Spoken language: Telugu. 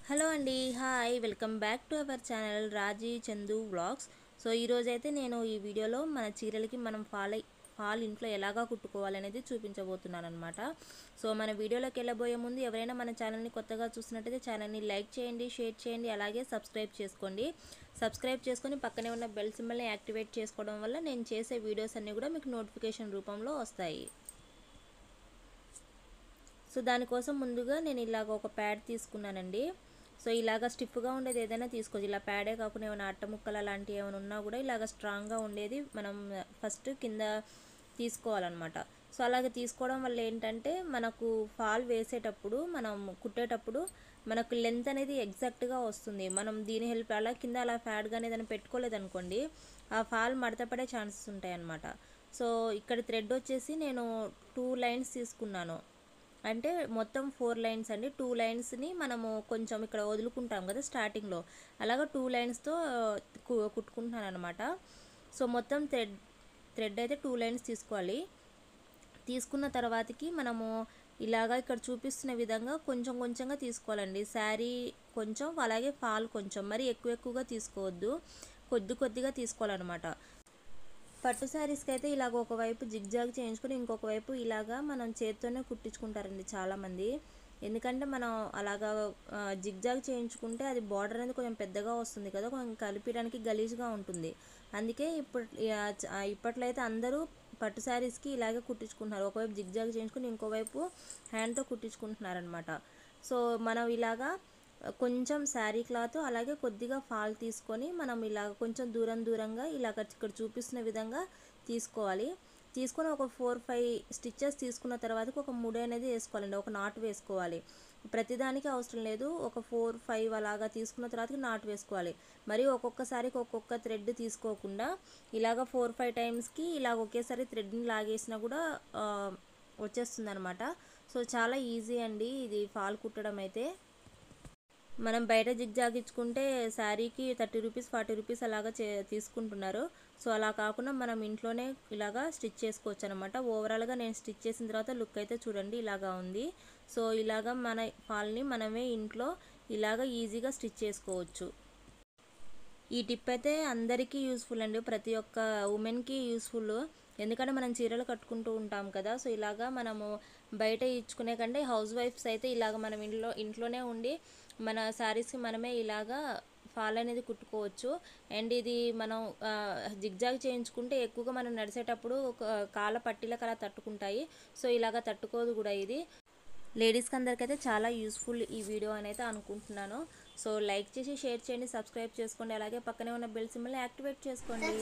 హలో అండి, hi, welcome back to our channel Raji Chandu vlogs. So ఈరోజైతే నేను ఈ వీడియోలో మన చీరలకి మనం ఫాల్ ఇంట్లో ఎలాగా కుట్టుకోవాలనేది చూపించబోతున్నాను అనమాట. సో మన వీడియోలోకి వెళ్ళబోయే ముందు ఎవరైనా మన ఛానల్ని కొత్తగా చూసినట్టయితే ఛానల్ని లైక్ చేయండి, షేర్ చేయండి, అలాగే సబ్స్క్రైబ్ చేసుకోండి. సబ్స్క్రైబ్ చేసుకొని పక్కనే ఉన్న బెల్ సింబల్ని యాక్టివేట్ చేసుకోవడం వల్ల నేను చేసే వీడియోస్ అన్నీ కూడా మీకు నోటిఫికేషన్ రూపంలో వస్తాయి. సో దానికోసం ముందుగా నేను ఇలాగ ఒక ప్యాడ్ తీసుకున్నానండి. సో ఇలాగ స్టిఫ్గా ఉండేది ఏదైనా తీసుకోవచ్చు. ఇలా ప్యాడే కాకుండా ఏమైనా అట్ట ముక్కలు అలాంటివి ఏమైనా ఉన్నా కూడా ఇలాగ స్ట్రాంగ్గా ఉండేది మనం ఫస్ట్ కింద తీసుకోవాలన్నమాట. సో అలాగే తీసుకోవడం వల్ల ఏంటంటే మనకు ఫాల్ వేసేటప్పుడు మనం కుట్టేటప్పుడు మనకు లెంత్ అనేది ఎగ్జాక్ట్గా వస్తుంది. మనం దీని హెల్ప్ అలా కింద అలా ప్యాడ్గా ఏదైనా పెట్టుకోలేదనుకోండి, ఆ ఫాల్ మడతపడే ఛాన్సెస్ ఉంటాయి అన్నమాట. సో ఇక్కడ థ్రెడ్ వచ్చేసి నేను 2 లైన్స్ తీసుకున్నాను. అంటే మొత్తం 4 లైన్స్ అండి. 2 లైన్స్ని మనము కొంచెం ఇక్కడ వదులుకుంటాం కదా స్టార్టింగ్లో, అలాగా 2 లైన్స్తో కుట్టుకుంటున్నాను అనమాట. సో మొత్తం థ్రెడ్ అయితే 2 లైన్స్ తీసుకోవాలి. తీసుకున్న తర్వాతకి మనము ఇలాగా ఇక్కడ చూపిస్తున్న విధంగా కొంచెం కొంచెంగా తీసుకోవాలండి. శారీ కొంచెం, అలాగే ఫాల్ కొంచెం, మరి ఎక్కువగా తీసుకోవద్దు, కొద్దిగా తీసుకోవాలన్నమాట. పట్టు శారీస్కి అయితే ఇలాగ ఒకవైపు జిగ్జాగ్ చేయించుకొని ఇంకొక వైపు ఇలాగా మనం చేత్తోనే కుట్టించుకుంటారండి చాలామంది. ఎందుకంటే మనం అలాగా జిగ్జాగ్ చేయించుకుంటే అది బార్డర్ అనేది కొంచెం పెద్దగా వస్తుంది కదా, కొంచెం కలిపడానికి గలీజ్గా ఉంటుంది. అందుకే ఇప్పట్లో అయితే అందరూ పట్టు శారీస్కి ఇలాగే కుట్టించుకుంటున్నారు. ఒకవైపు జిగ్జాగ్ చేయించుకొని ఇంకోవైపు హ్యాండ్తో కుట్టించుకుంటున్నారనమాట. సో మనం ఇలాగా కొంచెం శారీ క్లాత్ అలాగే కొద్దిగా ఫాల్ తీసుకొని మనం ఇలా కొంచెం దూరంగా ఇలాగ ఇక్కడ చూపిస్తున్న విధంగా తీసుకోవాలి. తీసుకొని ఒక 4-5 స్టిచ్చెస్ తీసుకున్న తర్వాత ఒక ముడి అనేది వేసుకోవాలండి, ఒక నాటు వేసుకోవాలి. ప్రతిదానికి అవసరం లేదు, ఒక 4-5 అలాగా తీసుకున్న తర్వాత నాటు వేసుకోవాలి. మరి ఒక్కొక్కసారికి ఒక్కొక్క థ్రెడ్ తీసుకోకుండా ఇలాగ 4-5 టైమ్స్కి ఇలాగ ఒకేసారి థ్రెడ్ని లాగేసినా కూడా వచ్చేస్తుంది అనమాట. సో చాలా ఈజీ అండి ఇది ఫాల్ కుట్టడం అయితే. మనం బయట జిగ్జాగ్ ఇచ్చుకుంటే శారీకి 30 రూపీస్ 40 రూపీస్ అలాగా తీసుకుంటున్నారు. సో అలా కాకుండా మనం ఇంట్లోనే ఇలాగా స్టిచ్ చేసుకోవచ్చు అనమాట. ఓవరాల్గా నేను స్టిచ్ చేసిన తర్వాత లుక్ అయితే చూడండి ఇలాగా ఉంది. సో ఇలాగా మన ఫాల్ని మనమే ఇంట్లో ఇలాగా ఈజీగా స్టిచ్ చేసుకోవచ్చు. ఈ టిప్ అయితే అందరికీ యూస్ఫుల్ అండి, ప్రతి ఒక్క ఉమెన్కి యూస్ఫుల్. ఎందుకంటే మనం చీరలు కట్టుకుంటూ ఉంటాం కదా. సో ఇలాగా మనము బయట ఇచ్చుకునే కంటే హౌస్ వైఫ్స్ అయితే ఇలాగ మనం ఇంట్లోనే ఉండి మన శారీస్కి మనమే ఇలాగా ఫాల్ అనేది కుట్టుకోవచ్చు. అండ్ ఇది మనం జిగ్జాగ్ చేయించుకుంటే ఎక్కువగా మనం నడిచేటప్పుడు కాళ్ళ పట్టీలకు అలా తట్టుకుంటాయి. సో ఇలాగ తట్టుకోదు కూడా ఇది. లేడీస్కి అందరికైతే చాలా యూస్ఫుల్ ఈ వీడియో అని అయితే అనుకుంటున్నాను. సో లైక్ చేసి షేర్ చేయండి, సబ్స్క్రైబ్ చేసుకోండి, అలాగే పక్కనే ఉన్న బెల్ సింబల్ని యాక్టివేట్ చేసుకోండి.